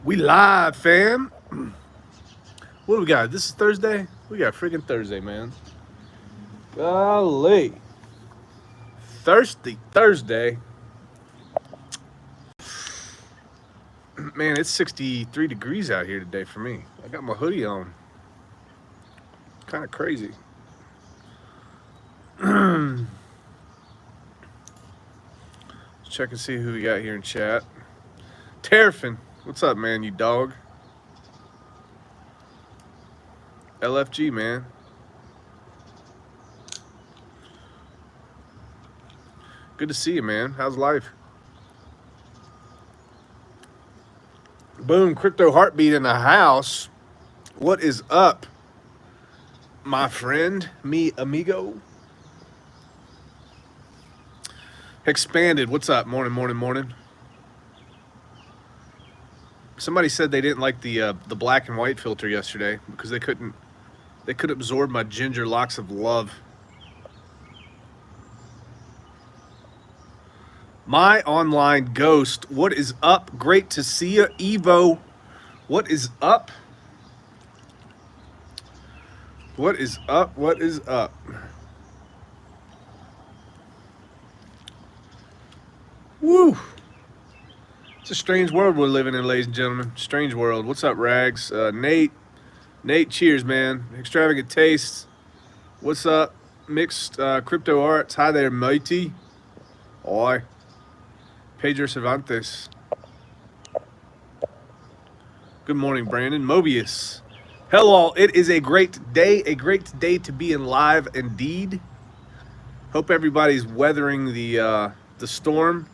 We live, fam. What do we got? This is Thursday? We got freaking Thursday, man. Golly. Thirsty Thursday. Man, it's 63 degrees out here today for me. I got my hoodie on. Kind of crazy. Let's check and see who we got here in chat. Terrafin, what's up, man, you dog? LFG, man. Good to see you, man. How's life? Boom, crypto heartbeat in the house. What is up, my friend, mi amigo? Expanded, what's up? Morning, morning, morning. Somebody said they didn't like the black and white filter yesterday because they couldn't absorb my ginger locks of love. My online ghost, what is up? Great to see you, Evo. What is up? What is up? What is up? Woo! It's a strange world we're living in, ladies and gentlemen. Strange world. What's up, Rags? Nate. Nate, cheers, man. Extravagant tastes. What's up? Mixed crypto arts. Hi there, matey. Oi. Pedro Cervantes. Good morning, Brandon. Mobius. Hello, all. It is a great day to be in live indeed. Hope everybody's weathering the storm.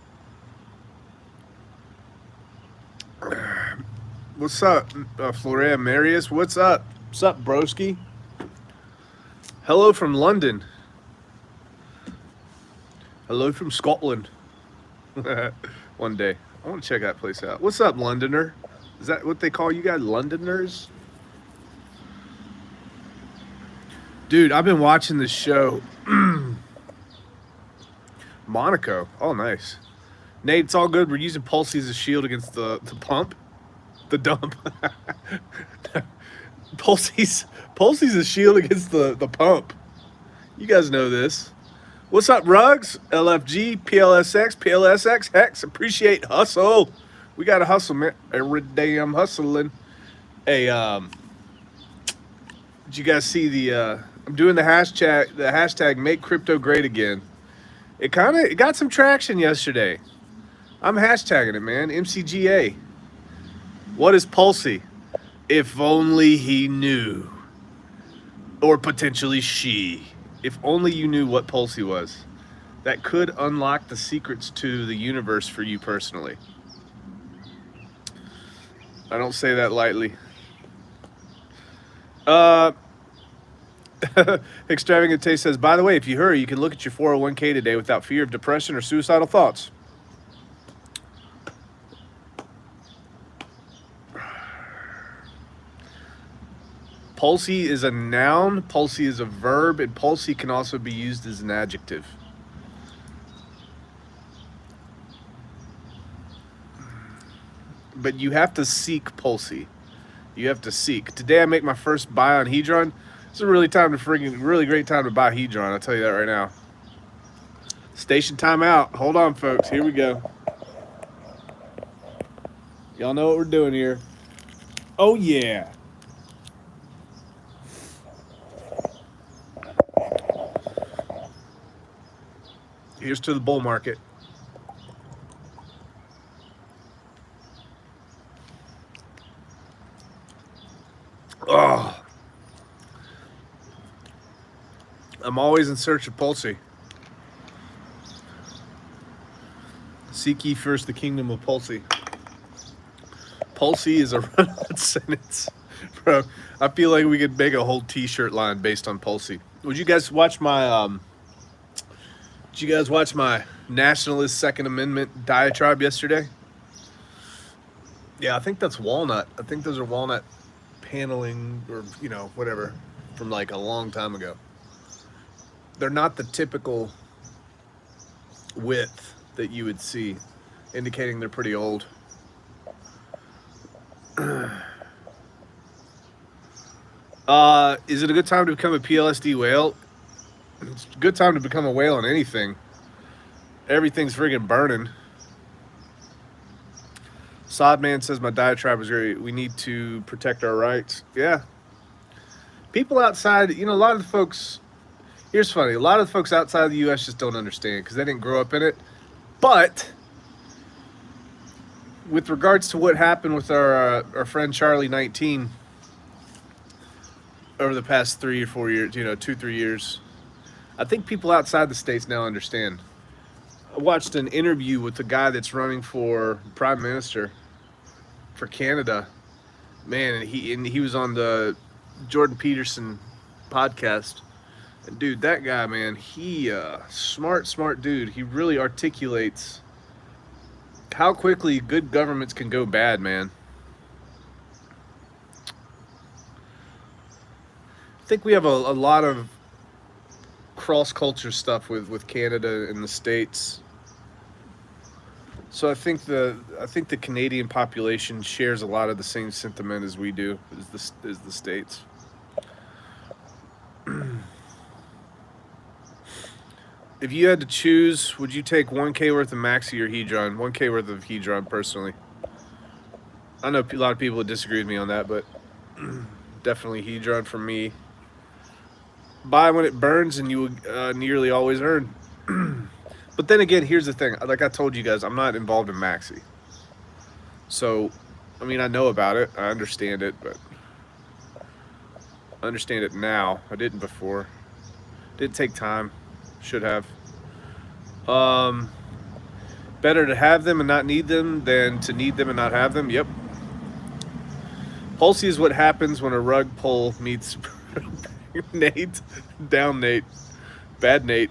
What's up, Florea Marius? What's up? What's up, broski? Hello from London. Hello from Scotland. One day. I want to check that place out. What's up, Londoner? Is that what they call you guys, Londoners? Dude, I've been watching this show. Monaco. Oh, nice. Nate, it's all good. We're using Pulsey as a shield against the pump. The dump. Pulsey's a shield against the pump. You guys know this. What's up, Rugs? LFG, PLSX, Hex. Appreciate hustle. We got to hustle, man. Every day I'm hustling. Hey, did you guys see I'm doing the hashtag make crypto great again. It got some traction yesterday. I'm hashtagging it, man. MCGA. What is Pulsey? If only he knew. Or potentially she. If only you knew what Pulsey was. That could unlock the secrets to the universe for you personally. I don't say that lightly. Extravagant Taste says, by the way, if you hurry, you can look at your 401k today without fear of depression or suicidal thoughts. Pulsey is a noun, Pulsey is a verb, and Pulsey can also be used as an adjective. But you have to seek Pulsey. You have to seek. Today I make my first buy on Hedron. It's a really great time to buy Hedron, I'll tell you that right now. Station timeout. Hold on, folks. Here we go. Y'all know what we're doing here. Oh, yeah. Here's to the bull market. Oh. I'm always in search of Pulsey. Seek ye first the kingdom of Pulsey. Pulsey is a run-on sentence. Bro, I feel like we could make a whole t-shirt line based on Pulsey. Would you guys watch my nationalist Second Amendment diatribe yesterday? Yeah, I think that's walnut. I think those are walnut paneling or, whatever from like a long time ago. They're not the typical width that you would see, indicating they're pretty old. Is it a good time to become a PLSD whale? It's a good time to become a whale on anything. Everything's friggin' burning. Sodman says my diatribe was great. We need to protect our rights. Yeah. People outside, a lot of the folks. Here's funny. A lot of the folks outside the U.S. just don't understand because they didn't grow up in it. But with regards to what happened with our friend Charlie 19 over the past 3 or 4 years, 2-3 years, I think people outside the States now understand. I watched an interview with the guy that's running for Prime Minister for Canada, man, and he was on the Jordan Peterson podcast. And dude, that guy, man, he smart dude. He really articulates how quickly good governments can go bad, man. I think we have a lot of cross-culture stuff with Canada and the States. So I think the Canadian population shares a lot of the same sentiment as we do, as the States. If you had to choose, would you take 1K worth of Maxi or Hedron? 1K worth of Hedron, personally. I know a lot of people would disagree with me on that, but definitely Hedron for me. Buy when it burns, and you will nearly always earn. But then again, here's the thing. Like I told you guys, I'm not involved in Maxi. So, I mean, I know about it. I understand it, but I understand it now. I didn't before. Didn't take time. Should have. Better to have them and not need them than to need them and not have them. Yep. Pulsey is what happens when a rug pull meets Nate. Down Nate. Bad Nate.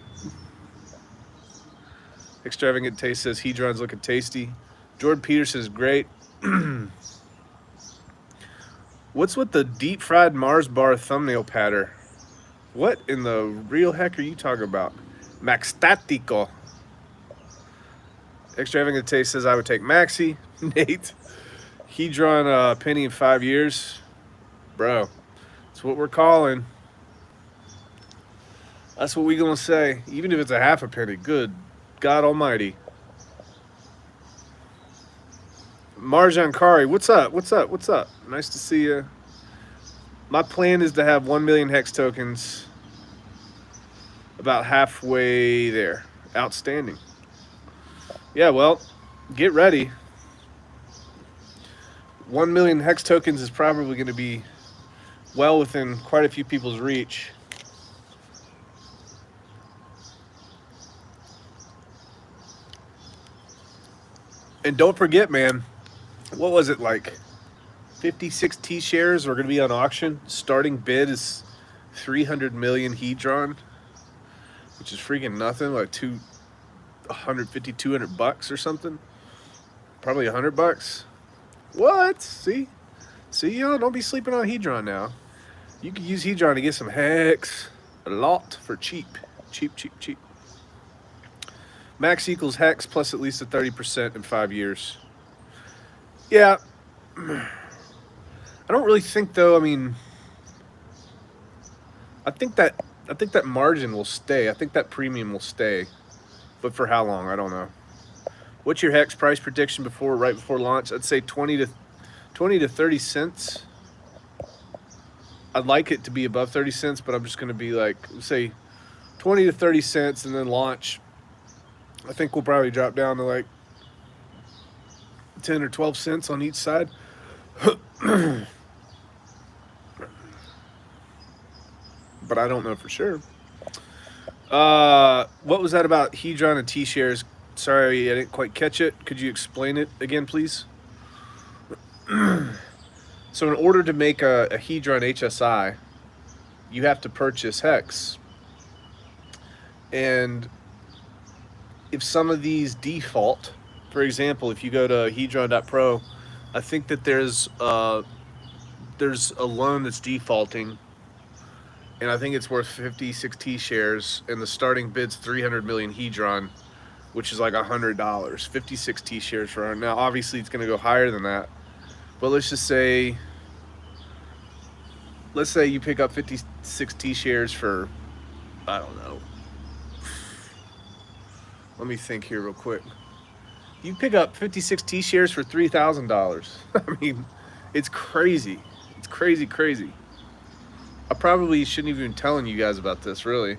Extravagant Taste says Hedron's looking tasty. Jordan Peterson is great. What's with the deep fried Mars bar thumbnail pattern? What in the real heck are you talking about? Maxtatico. Extravagant Taste says I would take Maxi. Nate. Hedron penny in 5 years. Bro, that's what we're calling. That's what we gonna say. Even if it's a half a penny. Good God almighty. Marjan Kari, what's up? What's up? What's up? Nice to see you. My plan is to have 1 million hex tokens about halfway there. Outstanding. Yeah, well, get ready. 1 million hex tokens is probably going to be well within quite a few people's reach. And don't forget, man, what was it like? 56 T shares are going to be on auction. Starting bid is 300 million Hedron, which is freaking nothing, like 150, 200 bucks or something. Probably $100. What? See, y'all, don't be sleeping on Hedron now. You can use Hedron to get some hex a lot for cheap. Cheap. Max equals hex plus at least a 30% in 5 years. Yeah. I don't really think, though, I mean, I think that margin will stay. I think that premium will stay. But for how long? I don't know. What's your hex price prediction right before launch? I'd say 20 to 30 cents. I'd like it to be above 30 cents, but I'm just going to be like, say 20 to 30 cents and then launch. I think we'll probably drop down to like 10 or 12 cents on each side. But I don't know for sure. What was that about Hedron and T-shares? Sorry, I didn't quite catch it. Could you explain it again, please? So in order to make a Hedron HSI, you have to purchase hex. And if some of these default, for example, if you go to hedron.pro, I think that there's a loan that's defaulting, and I think it's worth 56 T shares, and the starting bid's 300 million Hedron, which is like $100. 56 T shares for now. Obviously, it's going to go higher than that, But let's say you pick up 56 T shares for, I don't know. Let me think here real quick. You pick up 56 T shares for $3,000. I mean, it's crazy. It's crazy, crazy. I probably shouldn't even be telling you guys about this, really,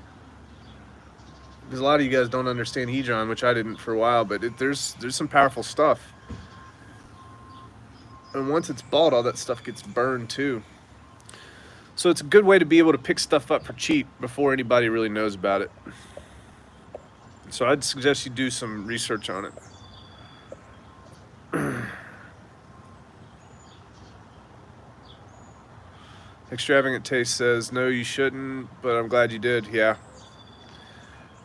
because a lot of you guys don't understand Hedron, which I didn't for a while. But there's some powerful stuff, and once it's bought, all that stuff gets burned too. So it's a good way to be able to pick stuff up for cheap before anybody really knows about it. So I'd suggest you do some research on it. Extravagant Taste says, no, you shouldn't, but I'm glad you did. Yeah.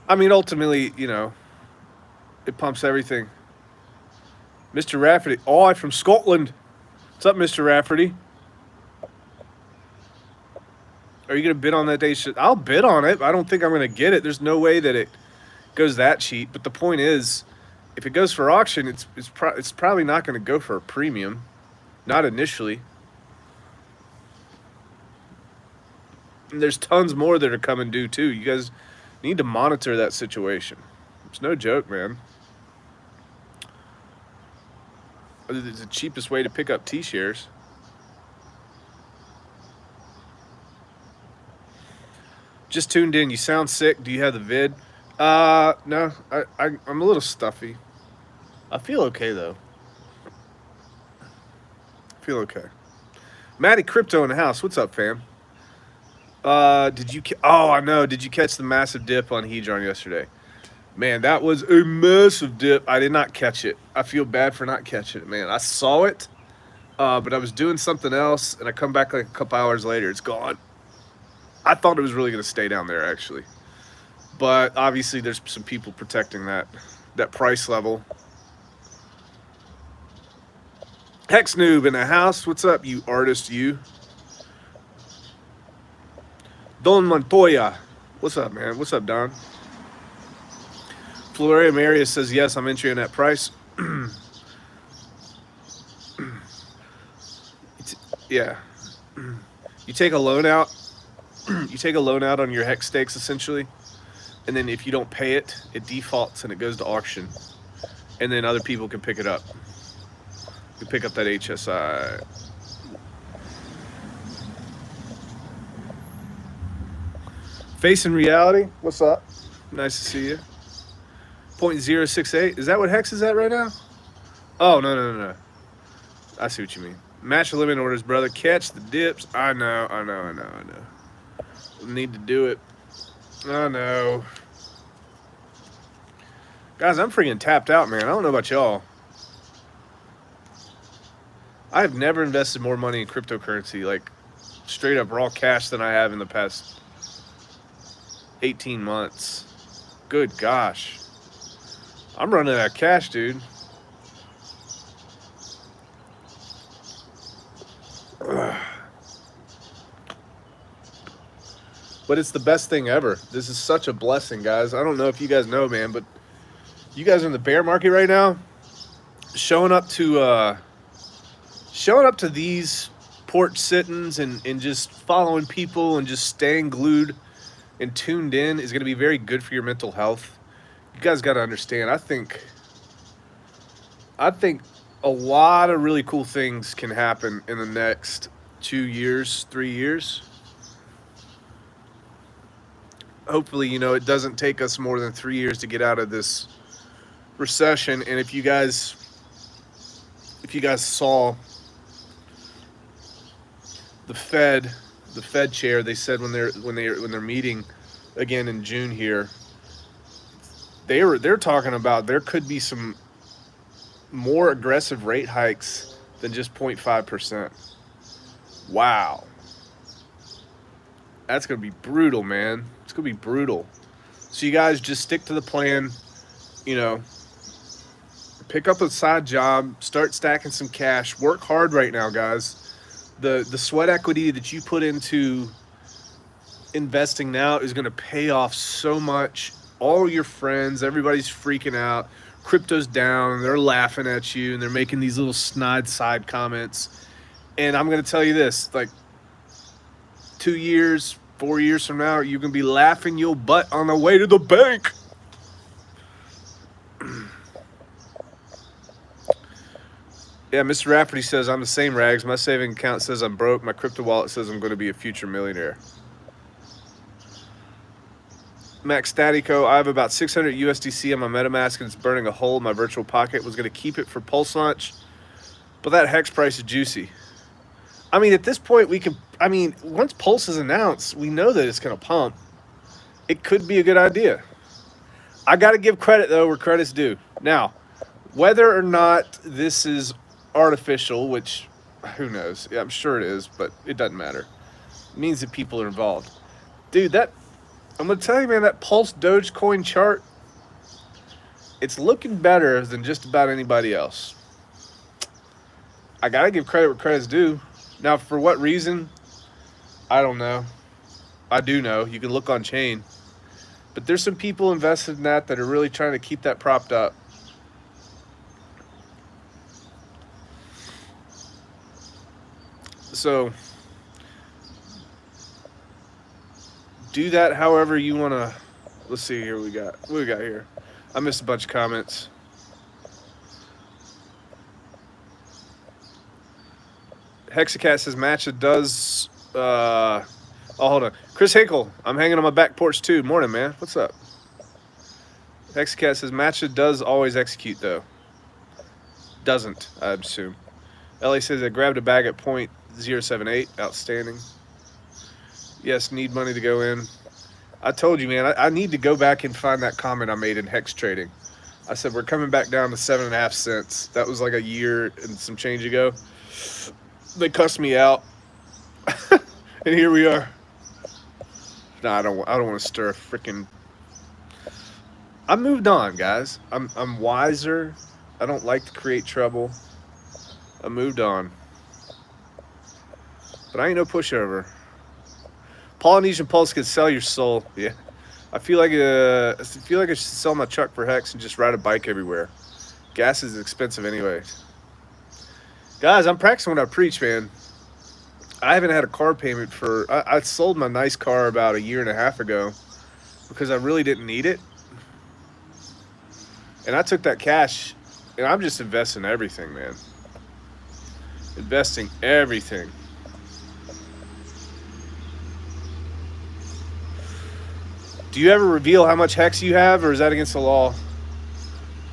I mean, ultimately, you know, it pumps everything. Mr. Rafferty. Oh, I'm from Scotland. What's up, Mr. Rafferty? Are you going to bid on that day? I'll bid on it. I don't think I'm going to get it. There's no way that it goes that cheap. But the point is, if it goes for auction, it's probably not going to go for a premium. Not initially. And there's tons more that are coming due, too. You guys need to monitor that situation. It's no joke, man. It's the cheapest way to pick up T-shares. Just tuned in. You sound sick. Do you have the vid? No. I'm a little stuffy. I feel okay, though. I feel okay. Matty Crypto in the house. What's up, fam? Did you... Oh, I know. Did you catch the massive dip on Hedron yesterday? Man, that was a massive dip. I did not catch it. I feel bad for not catching it, man. I saw it, but I was doing something else, and I come back like a couple hours later. It's gone. I thought it was really going to stay down there, actually. But obviously there's some people protecting that price level. Hex Noob in the house. What's up, you artist, you? Don Montoya. What's up, man? What's up, Don? Floria Marius says, yes, I'm entering that price. Yeah. You take a loan out. You take a loan out on your hex stakes, essentially. And then if you don't pay it, it defaults and it goes to auction. And then other people can pick it up. You pick up that HSI. Facing Reality, what's up? Nice to see you. 0.068. Is that what hex is at right now? Oh, no. I see what you mean. Match the limit orders, brother. Catch the dips. I know. Need to do it. I know. Guys, I'm freaking tapped out, man. I don't know about y'all. I have never invested more money in cryptocurrency, like straight up raw cash, than I have in the past 18 months. Good gosh. I'm running out of cash, dude. But it's the best thing ever. This is such a blessing, guys. I don't know if you guys know, man, but you guys are in the bear market right now. Showing up to these porch sittings and just following people and just staying glued and tuned in is going to be very good for your mental health. You guys got to understand. I think a lot of really cool things can happen in the next 2 years, 3 years. Hopefully, you know, it doesn't take us more than 3 years to get out of this recession. And if you guys saw the Fed chair, they said when they're meeting again in June here, they're talking about there could be some more aggressive rate hikes than just 0.5%. Wow. That's going to be brutal, man. It's going to be brutal. So you guys just stick to the plan, you know, pick up a side job, start stacking some cash, work hard right now, guys. The sweat equity that you put into investing now is going to pay off so much. All your friends, everybody's freaking out. crypto's down, and they're laughing at you, and they're making these little snide side comments. And I'm going to tell you this, like 2 years, 4 years from now, you can be laughing your butt on the way to the bank. Yeah, Mr. Rafferty says, I'm the same, Rags. My saving account says I'm broke. My crypto wallet says I'm going to be a future millionaire. Max Statico, I have about 600 USDC on my MetaMask and it's burning a hole in my virtual pocket. Was going to keep it for Pulse launch, but that hex price is juicy. I mean, at this point, we can, I mean, once Pulse is announced, we know that it's going to pump. It could be a good idea. I got to give credit, though, where credit's due. Now, whether or not this is artificial, which who knows? Yeah, I'm sure it is, but it doesn't matter. It means that people are involved. Dude, that, I'm going to tell you, man, that Pulse Dogecoin chart, it's looking better than just about anybody else. I got to give credit where credit's due. Now, for what reason? I don't know. I do know. You can look on chain. But there's some people invested in that are really trying to keep that propped up. So, do that however you want to. Let's see here. What we got here? I missed a bunch of comments. Hexacat says Matcha does. Oh, hold on. Chris Hinkle, I'm hanging on my back porch too. Morning, man. What's up? Hexacat says Matcha does always execute though. Doesn't, I assume. LA says I grabbed a bag at 0.078. Outstanding. Yes, need money to go in. I told you, man. I need to go back and find that comment I made in Hex Trading. I said we're coming back down to 7.5 cents. That was like a year and some change ago. They cussed me out, and here we are. No, I don't want to stir a freaking. I moved on, guys. I'm wiser. I don't like to create trouble. I moved on, but I ain't no pushover. Polynesian Pulse can sell your soul. Yeah, I feel like I should sell my truck for Hex and just ride a bike everywhere. Gas is expensive anyway. Guys, I'm practicing what I preach, man. I haven't had a car payment for... I sold my nice car about 1.5 years ago because I really didn't need it. And I took that cash, and I'm just investing everything, man. Investing everything. Do you ever reveal how much Hex you have, or is that against the law?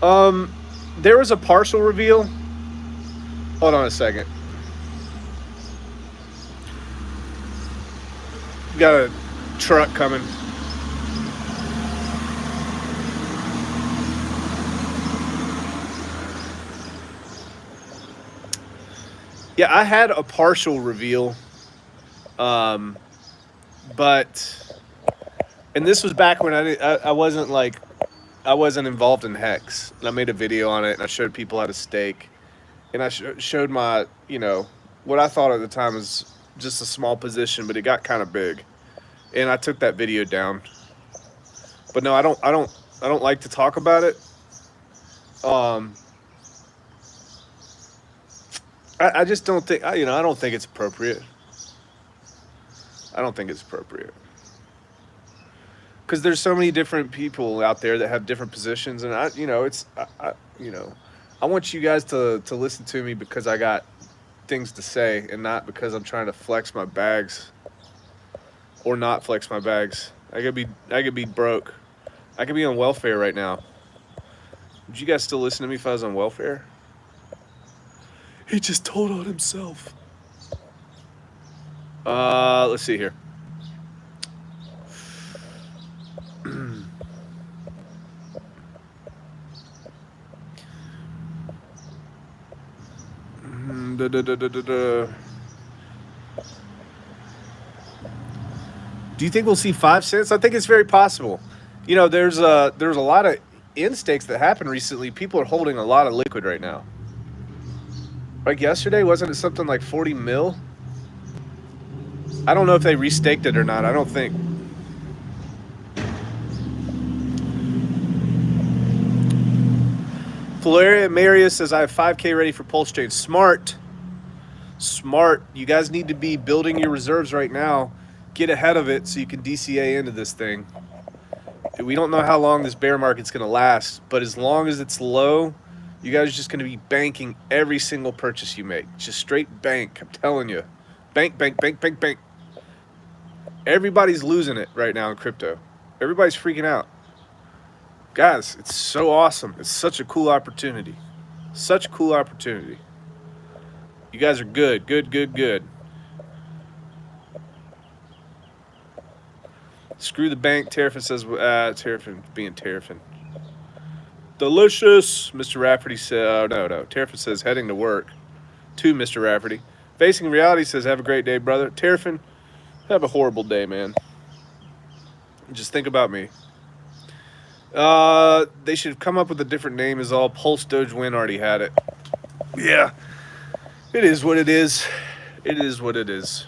There was a partial reveal. Hold on a second. Got a truck coming. Yeah, I had a partial reveal. But, and this was back when I wasn't involved in Hex. And I made a video on it and I showed people how to stake. And I showed my, what I thought at the time was just a small position, but it got kind of big. And I took that video down. But no, I don't like to talk about it. I just don't think, I don't think it's appropriate. I don't think it's appropriate. Because there's so many different people out there that have different positions, and I want you guys to listen to me because I got things to say and not because I'm trying to flex my bags or not flex my bags. I could be broke. I could be on welfare right now. Would you guys still listen to me if I was on welfare? He just told on himself. Let's see here. Do you think we'll see 5 cents? I think it's very possible. There's a lot of in-stakes that happened recently. People are holding a lot of liquid right now. Like yesterday, wasn't it something like 40 mil? I don't know if they restaked it or not. I don't think. Flaria Maria says, I have 5K ready for PulseChain. Smart. Smart. You guys need to be building your reserves right now. Get ahead of it so you can DCA into this thing. We don't know how long this bear market's going to last, but as long as it's low, you guys are just going to be banking every single purchase you make. Just straight bank. I'm telling you. Bank, bank, bank, bank, bank. Everybody's losing it right now in crypto. Everybody's freaking out. Guys, it's so awesome. It's such a cool opportunity. Such a cool opportunity. You guys are good, good, good, good. Screw the bank. Terrafin says, Terrafin being Terrafin. Delicious, Mr. Rafferty said, no. Terrafin says, heading to work. To Mr. Rafferty. Facing Reality says, have a great day, brother. Terrafin, have a horrible day, man. Just think about me. They should have come up with a different name is all. Pulse Doge Win already had it. Yeah. It is what it is. It is what it is.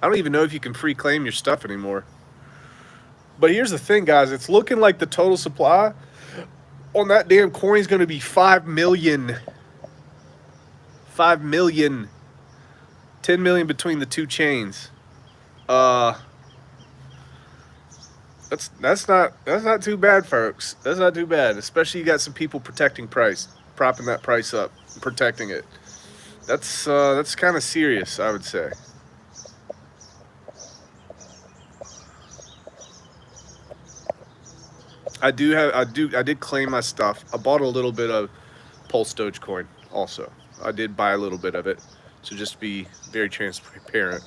I don't even know if you can free claim your stuff anymore. But here's the thing, guys. It's looking like the total supply on that damn coin is going to be 5 million. 5 million. 10 million between the two chains. That's not too bad, folks. That's not too bad. Especially you got some people protecting price, propping that price up, protecting it. That's kind of serious, I would say. I did claim my stuff. I bought a little bit of Pulse Dogecoin also. I did buy a little bit of it. So just be very transparent.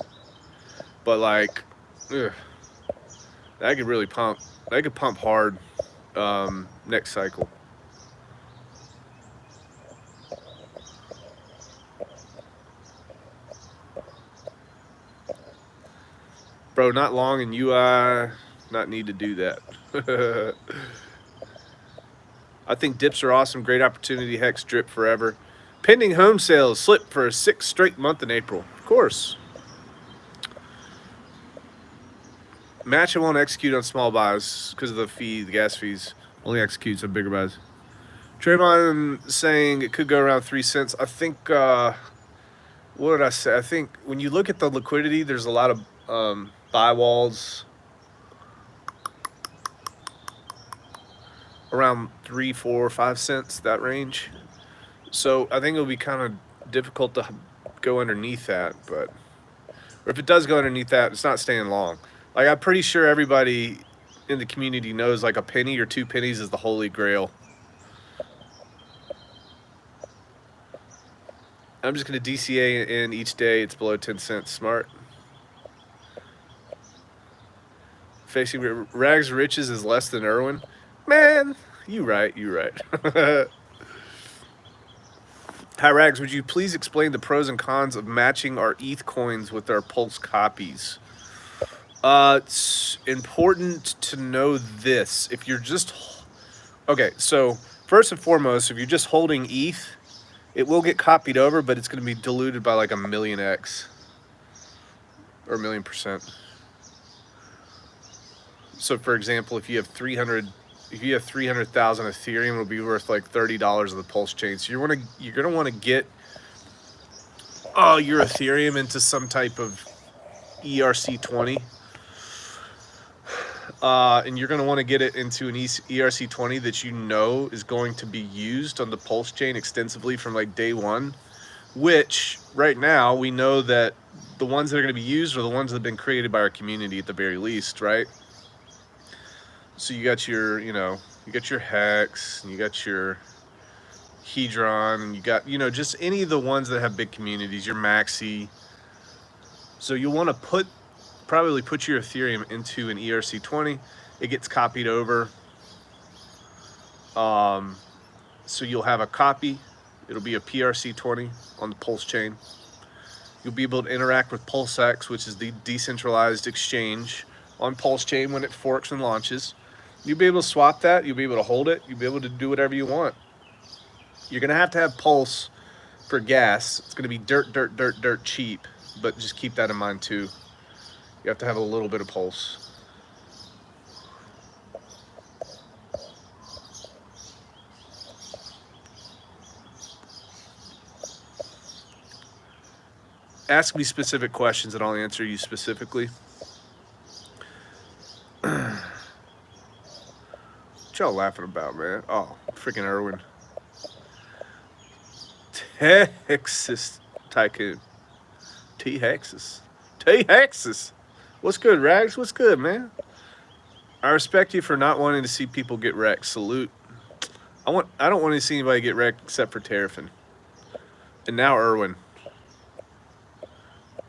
But like, that could really pump. That could pump hard next cycle. Bro, not long in UI, not need to do that. I think dips are awesome. Great opportunity. Hex drip forever. Pending home sales slip for a 6th straight month in April. Of course. Match won't execute on small buys because of the fee, the gas fees. Only executes on bigger buys. Trayvon saying it could go around 3 cents. I think, what did I say? I think when you look at the liquidity, there's a lot of buy walls around 3, 4, 5 cents, that range. So I think it'll be kind of difficult to go underneath that, but or if it does go underneath that, it's not staying long. Like, I'm pretty sure everybody in the community knows like a penny or 2 pennies is the holy grail. I'm just going to DCA in each day. It's below 10 cents. Smart. Facing Rags Riches is less than Irwin. Man, you right. Hi, Rags. Would you please explain the pros and cons of matching our ETH coins with our Pulse copies? It's important to know this. If you're just... Okay, so first and foremost, if you're just holding ETH, it will get copied over, but it's going to be diluted by like a million X. Or a million %. So, for example, if you have 300,000 Ethereum, it'll be worth like $30 of the Pulse chain. So you're gonna want to get your Ethereum into some type of ERC20, and you're gonna want to get it into an ERC20 that you know is going to be used on the Pulse chain extensively from like day one. Which right now we know that the ones that are going to be used are the ones that have been created by our community at the very least, right? So you got your, you got your Hex, and you got your Hedron, and you got, just any of the ones that have big communities, your Maxi. So you'll want to probably put your Ethereum into an ERC20. It gets copied over. So you'll have a copy. It'll be a PRC20 on the Pulse chain. You'll be able to interact with PulseX, which is the decentralized exchange on Pulse chain when it forks and launches. You'll be able to swap that. You'll be able to hold it. You'll be able to do whatever you want. You're going to have Pulse for gas. It's going to be dirt cheap, but just keep that in mind too. You have to have a little bit of Pulse. Ask me specific questions and I'll answer you specifically. What y'all laughing about, man? Oh, freaking Irwin. Texas Tycoon. T-Hexus. T-Hexus. What's good, Rags? What's good, man? I respect you for not wanting to see people get wrecked. Salute. I don't want to see anybody get wrecked except for Terrafin. And now Irwin.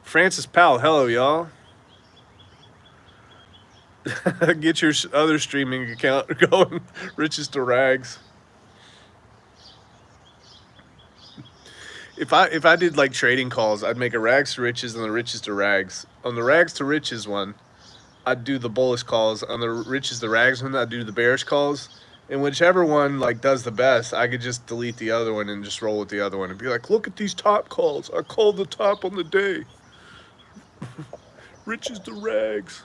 Francis Powell, hello, y'all. Get your other streaming account going. Riches to Rags. If I did like trading calls, I'd make a Rags to Riches and the Riches to Rags. On the Rags to Riches one, I'd do the bullish calls. On the Riches to Rags one, I'd do the bearish calls. And whichever one like does the best, I could just delete the other one and just roll with the other one and be like, look at these top calls. I called the top on the day. Riches to Rags.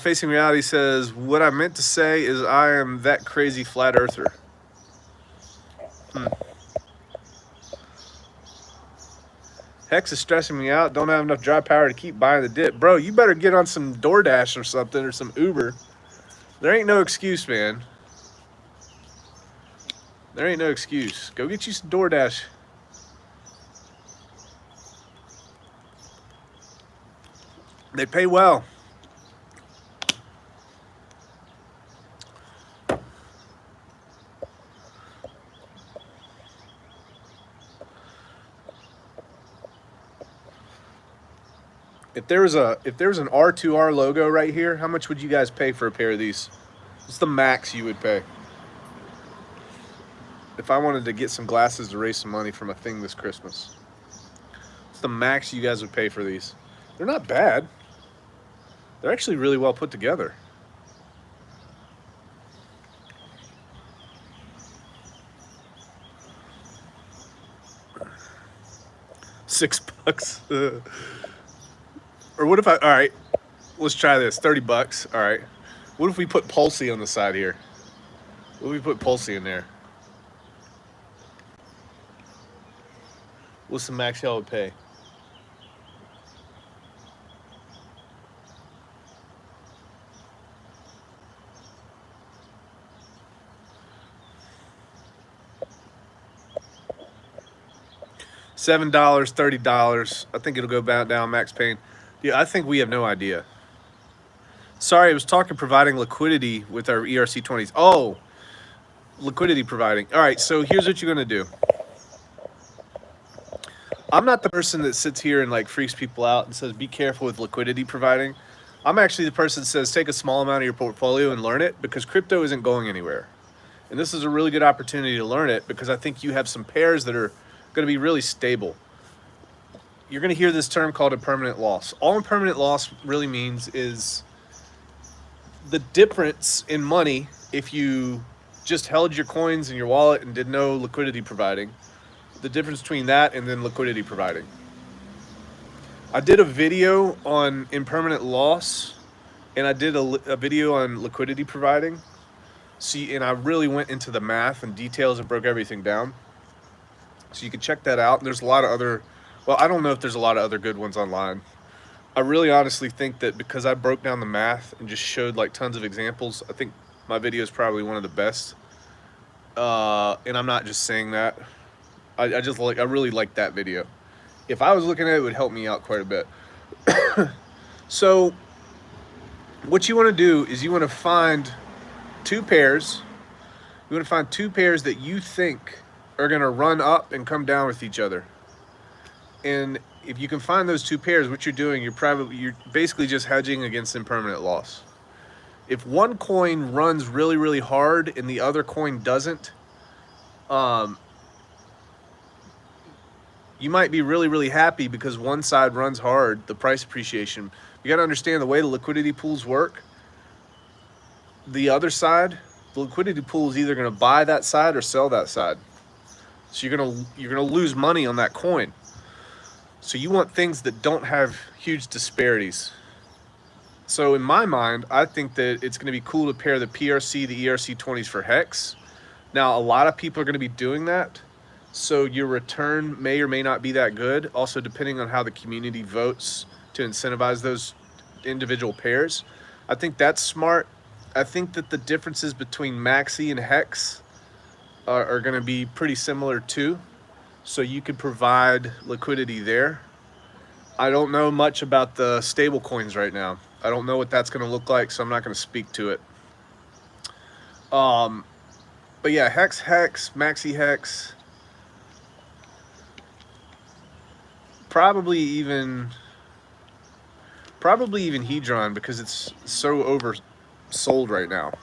Facing Reality says, what I meant to say is I am that crazy flat earther. Hex is stressing me out. Don't have enough dry power to keep buying the dip. Bro, you better get on some DoorDash or something or some Uber. There ain't no excuse, man. There ain't no excuse. Go get you some DoorDash. They pay well. If there was an R2R logo right here, how much would you guys pay for a pair of these? What's the max you would pay? If I wanted to get some glasses to raise some money from a thing this Christmas. What's the max you guys would pay for these? They're not bad. They're actually really well put together. $6. Or what if all right, let's try this, 30 bucks, all right. What if we put Pulsey on the side here? What if we put Pulsey in there? What's the max y'all would pay? $7, $30. I think it'll go down, Max Payne. Yeah, I think we have no idea. Sorry, I was talking providing liquidity with our ERC20s. Oh, liquidity providing. All right, so here's what you're going to do. I'm not the person that sits here and like freaks people out and says, be careful with liquidity providing. I'm actually the person that says, take a small amount of your portfolio and learn it because crypto isn't going anywhere. And this is a really good opportunity to learn it because I think you have some pairs that are going to be really stable. You're going to hear this term called impermanent loss. All impermanent loss really means is the difference in money if you just held your coins in your wallet and did no liquidity providing. The difference between that and then liquidity providing. I did a video on impermanent loss and I did a video on liquidity providing. See, and I really went into the math and details and broke everything down. So you can check that out. And there's a lot of other, well, I don't know if there's a lot of other good ones online. I really honestly think that because I broke down the math and just showed like tons of examples, I think my video is probably one of the best. And I'm not just saying that. I really like that video. If I was looking at it, it would help me out quite a bit. So what you want to do is you want to find two pairs. You want to find two pairs that you think are going to run up and come down with each other. And if you can find those two pairs, what you're doing, you're basically just hedging against impermanent loss. If one coin runs really, really hard and the other coin doesn't, you might be really, really happy because one side runs hard, the price appreciation. You got to understand the way the liquidity pools work. The other side, the liquidity pool is either going to buy that side or sell that side. So you're gonna lose money on that coin. So you want things that don't have huge disparities. So in my mind, I think that it's going to be cool to pair the PRC, the ERC20s for Hex. Now, a lot of people are going to be doing that, so your return may or may not be that good. Also, depending on how the community votes to incentivize those individual pairs. I think that's smart. I think that the differences between Maxi and Hex are going to be pretty similar too. So you could provide liquidity there. I don't know much about the stable coins right now. I don't know what that's going to look like, so I'm not going to speak to it. But yeah, Hex, Maxi Hex, probably even Hedron, because it's so oversold right now.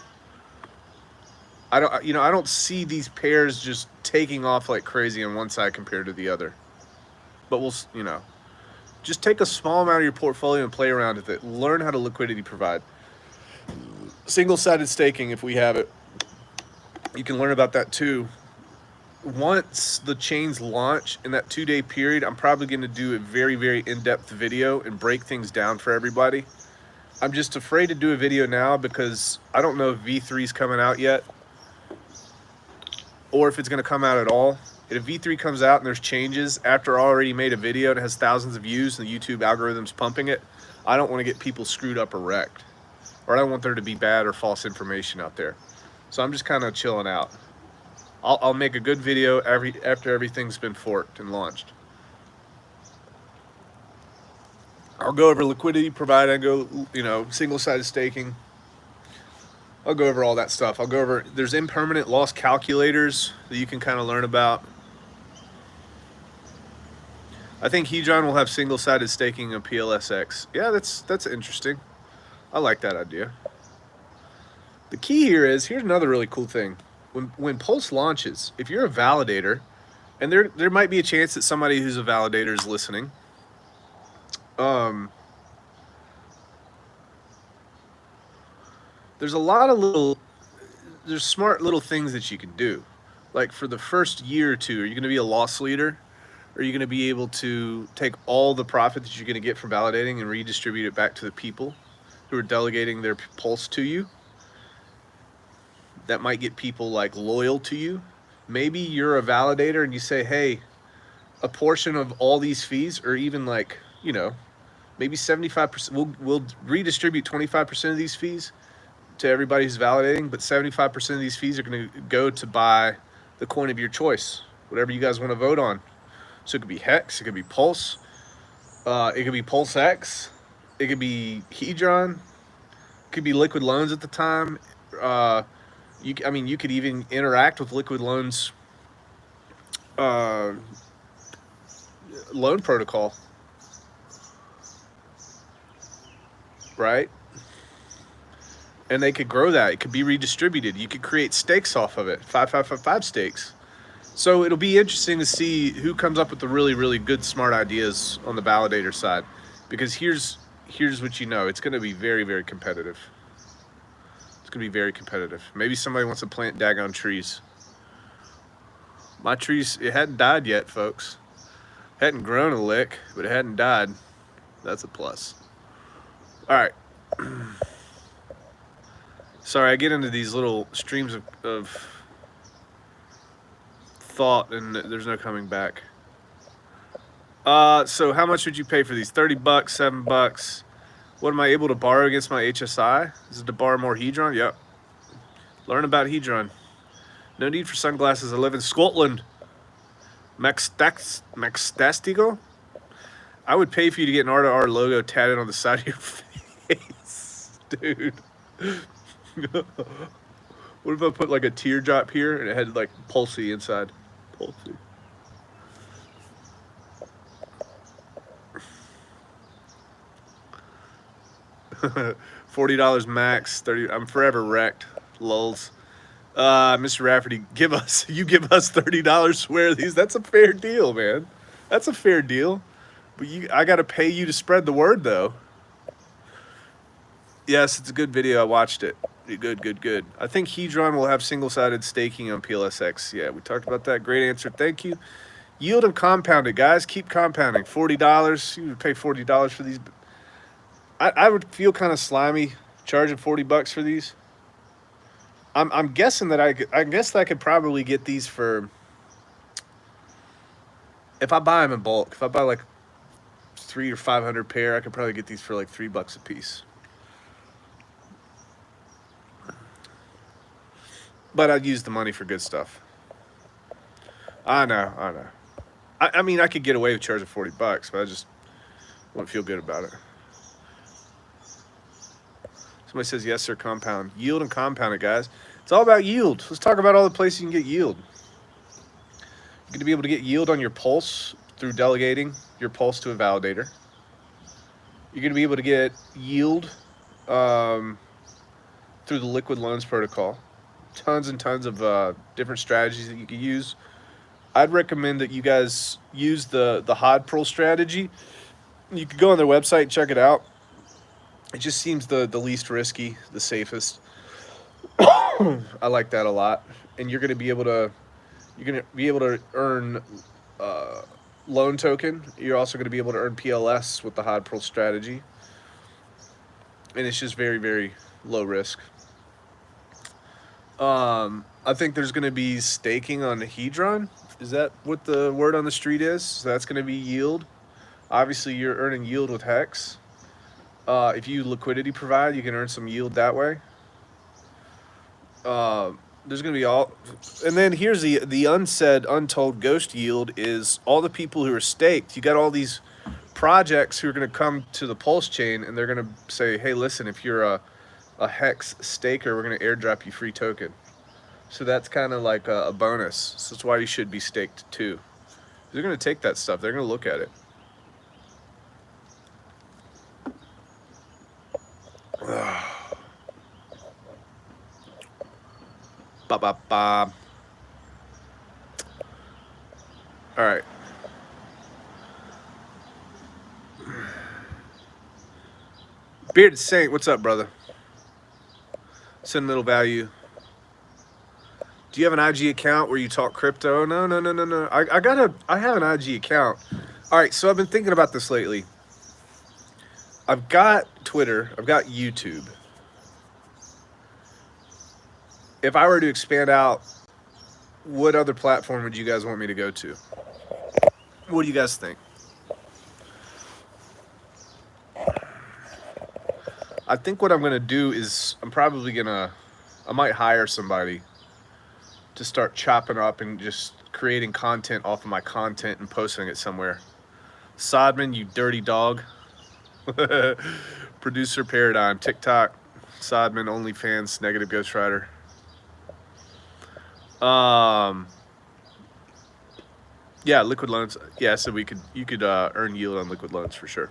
I don't see these pairs just taking off like crazy on one side compared to the other. But we'll, just take a small amount of your portfolio and play around with it. Learn how to liquidity provide. Single-sided staking, if we have it, you can learn about that too. Once the chains launch in that 2-day period, I'm probably going to do a very, very in-depth video and break things down for everybody. I'm just afraid to do a video now because I don't know if V3 is coming out yet or if it's going to come out at all. If V3 comes out and there's changes after I already made a video and it has thousands of views and the YouTube algorithm's pumping it, I don't want to get people screwed up or wrecked. Or I don't want there to be bad or false information out there. So I'm just kind of chilling out. I'll make a good video after everything's been forked and launched. I'll go over liquidity provided, single-sided staking. I'll go over all that stuff. I'll go over, there's impermanent loss calculators that you can kind of learn about. I think Hedron will have single-sided staking of PLSX. Yeah, that's interesting. I like that idea. The key here is, here's another really cool thing. When Pulse launches, if you're a validator, and there might be a chance that somebody who's a validator is listening, there's a lot of there's smart little things that you can do. Like for the first year or two, are you going to be a loss leader? Or are you going to be able to take all the profit that you're going to get from validating and redistribute it back to the people who are delegating their Pulse to you? That might get people like loyal to you. Maybe you're a validator and you say, hey, a portion of all these fees, or even like, maybe 75%, we'll redistribute 25% of these fees to everybody who's validating, but 75% of these fees are going to go to buy the coin of your choice, whatever you guys want to vote on. So it could be Hex, it could be Pulse, it could be Pulse X, it could be Hedron, it could be Liquid Loans at the time. You could even interact with Liquid Loans loan protocol, right? And they could grow that. It could be redistributed. You could create stakes off of it, 5 stakes. So it'll be interesting to see who comes up with the really, really good, smart ideas on the validator side, because here's what it's going to be very, very competitive. It's going to be very competitive. Maybe somebody wants to plant daggone trees. My trees, it hadn't died yet, folks. It hadn't grown a lick, but it hadn't died. That's a plus. All right. Sorry, I get into these little streams of thought and there's no coming back. So how much would you pay for these? $30, $7. What am I able to borrow against my HSI? Is it to borrow more Hedron? Yep. Learn about Hedron. No need for sunglasses. I live in Scotland. Maxtastigo? I would pay for you to get an R2R logo tatted on the side of your face. Dude. What if I put like a teardrop here and it had like Pulsey inside? Pulsey. $40 max, 30. I'm forever wrecked. Lulz. Mr. Rafferty, give us $30 to wear these. That's a fair deal, man. That's a fair deal. But I gotta pay you to spread the word though. Yes, it's a good video. I watched it. Good. I think Hedron will have single-sided staking on PLSX. Yeah, we talked about that. Great answer. Thank you. Yield and compound it, guys. Keep compounding. $40. You would pay $40 for these. I would feel kind of slimy charging $40 for these. I'm guessing that I guess that I could probably get these for, if I buy them in bulk. If I buy like 300 or 500 pair, I could probably get these for like $3 a piece. But I'd use the money for good stuff. I know. I mean, I could get away with charging $40, but I just wouldn't feel good about it. Somebody says, yes, sir, compound. Yield and compound it, guys. It's all about yield. Let's talk about all the places you can get yield. You're going to be able to get yield on your pulse through delegating your pulse to a validator. You're going to be able to get yield through the liquid loans protocol. Tons and tons of different strategies that you can use. I'd recommend that you guys use the HODPRL strategy. You could go on their website and check it out. It just seems the least risky, the safest. I like that a lot. And you're gonna be able to earn loan token. You're also gonna be able to earn PLS with the HODPRL strategy. And it's just very, very low risk. I think there's gonna be staking on the Hedron. Is that what the word on the street is? So that's gonna be yield. Obviously, you're earning yield with Hex. If you liquidity provide, you can earn some yield that way. There's going to be all, and then here's the unsaid, untold ghost yield is all the people who are staked. You got all these projects who are going to come to the Pulse chain, and they're going to say, hey, listen, if you're a Hex staker, we're going to airdrop you free token. So that's kind of like a bonus. So that's why you should be staked too. They're going to take that stuff. They're going to look at it. Ba ba ba. All right. Bearded Saint, what's up, brother? Sentimental value. Do you have an IG account where you talk crypto? No. I have an IG account. All right, so I've been thinking about this lately. I've got Twitter. I've got YouTube. If I were to expand out, what other platform would you guys want me to go to? What do you guys think? I think what I'm going to do is I might hire somebody to start chopping up and just creating content off of my content and posting it somewhere. Sodman, you dirty dog. Producer Paradigm, TikTok, Sodman, OnlyFans, Negative Ghost Rider. Yeah, liquid loans. Yeah, so you could earn yield on liquid loans for sure.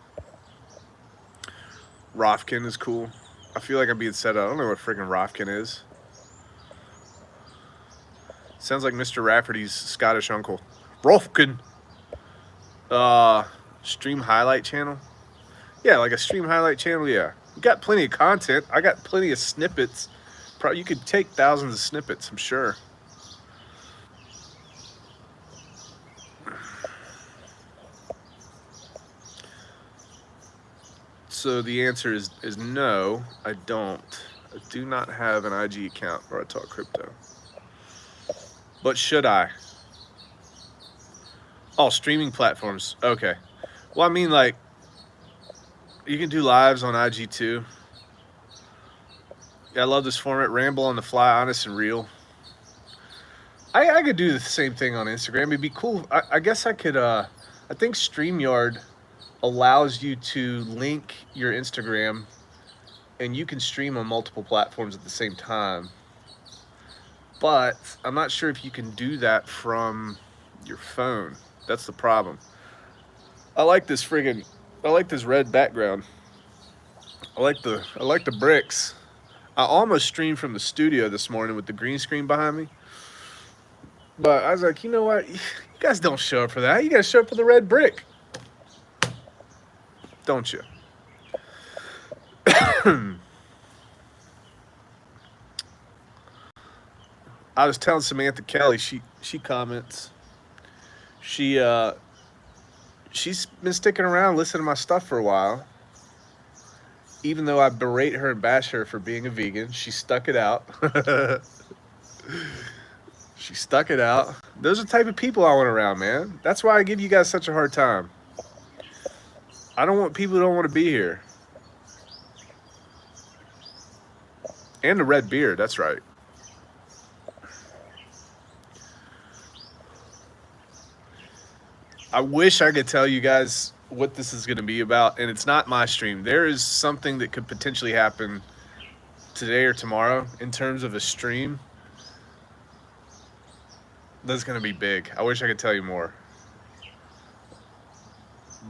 Rofkin is cool. I feel like I'm being set up. I don't know what freaking Rofkin is. Sounds like Mr. Rafferty's Scottish uncle. Rofkin. Stream highlight channel. Yeah, like a stream highlight channel. Yeah, you got plenty of content. I got plenty of snippets. Probably you could take thousands of snippets, I'm sure. So the answer is no, I don't. I do not have an IG account where I talk crypto. But should I? Oh, streaming platforms. Okay. Well, I mean, like, you can do lives on IG too. Yeah, I love this format. Ramble on the fly, honest and real. I could do the same thing on Instagram. It'd be cool. I guess I could, I think StreamYard allows you to link your Instagram and you can stream on multiple platforms at the same time. But I'm not sure if you can do that from your phone. That's the problem. I like this red background. I like the bricks. I almost streamed from the studio this morning with the green screen behind me. But I was like, you know what? You guys don't show up for that. You guys show up for the red brick. Don't you? I was telling Samantha Kelly, she comments. She's been sticking around listening to my stuff for a while. Even though I berate her and bash her for being a vegan, she stuck it out. She stuck it out. Those are the type of people I want around, man. That's why I give you guys such a hard time. I don't want people who don't want to be here. And the red beard, that's right. I wish I could tell you guys what this is going to be about, and it's not my stream. There is something that could potentially happen today or tomorrow in terms of a stream that's going to be big. I wish I could tell you more.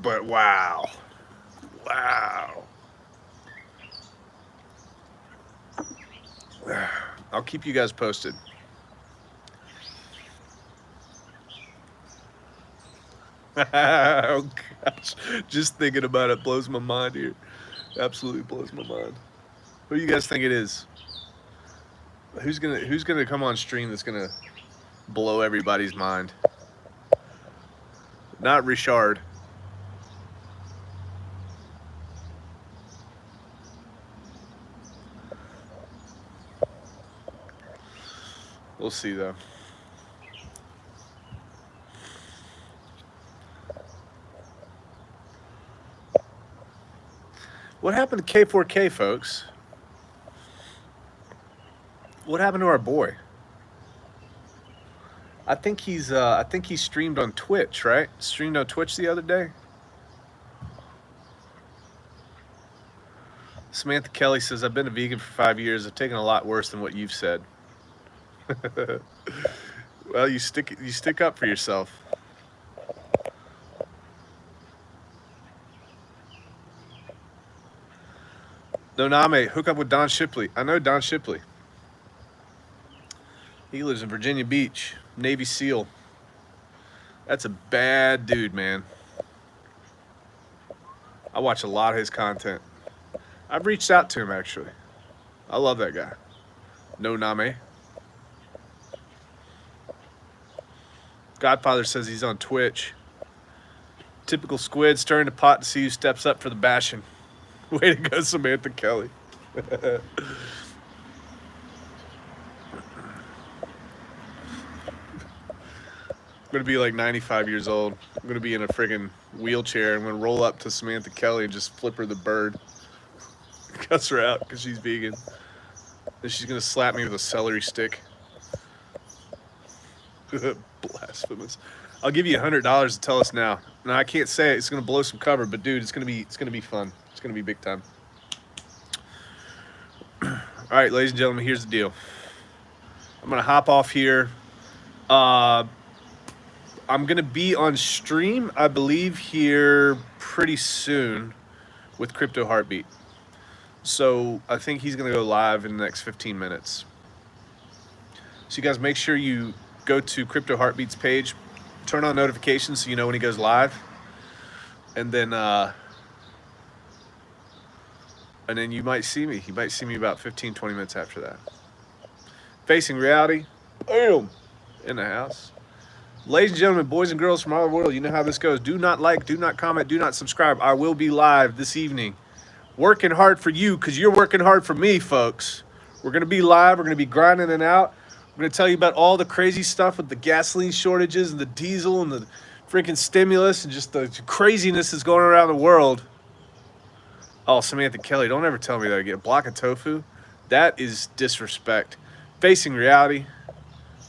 But wow. Wow. I'll keep you guys posted. Oh gosh, just thinking about it blows my mind here. Absolutely blows my mind. Who do you guys think it is? Who's gonna come on stream that's gonna blow everybody's mind? Not Richard. We'll see though. What happened to K4K, folks? What happened to our boy? I think he's streamed on Twitch, right? Streamed on Twitch the other day. Samantha Kelly says, I've been a vegan for 5 years. I've taken a lot worse than what you've said. Well, you stick up for yourself. No, Name, hook up with Don Shipley. I know Don Shipley. He lives in Virginia Beach, Navy SEAL. That's a bad dude, man. I watch a lot of his content. I've reached out to him, actually. I love that guy. No Name. Godfather says he's on Twitch. Typical squid, stirring the pot to see who steps up for the bashing. Way to go, Samantha Kelly. I'm gonna be like 95 years old. I'm gonna be in a friggin' wheelchair. I'm gonna roll up to Samantha Kelly and just flip her the bird. Cuss her out because she's vegan. Then she's gonna slap me with a celery stick. Blasphemous. I'll give you $100 to tell us now. Now I can't say it. It's gonna blow some cover, but dude, it's gonna be fun. It's gonna be big time. All right, ladies and gentlemen, here's the deal. I'm gonna hop off here. I'm gonna be on stream, I believe, here pretty soon with Crypto Heartbeat. So I think he's gonna go live in the next 15 minutes. So you guys make sure you go to Crypto Heartbeat's page, turn on notifications so you know when he goes live, and then you might see me. You might see me about 15-20 minutes after that. Facing Reality, boom, in the house. Ladies and gentlemen, boys and girls from all over the world, you know how this goes. Do not like, do not comment, do not subscribe. I will be live this evening, working hard for you because you're working hard for me, folks. We're going to be live. We're going to be grinding it out. We're going to tell you about all the crazy stuff with the gasoline shortages and the diesel and the freaking stimulus and just the craziness that's going around the world. Oh, Samantha Kelly, don't ever tell me that again. Block of tofu? That is disrespect. Facing Reality,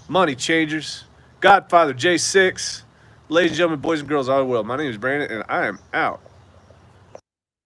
Money Changers, Godfather J6. Ladies and gentlemen, boys and girls all over the world, my name is Brandon, and I am out.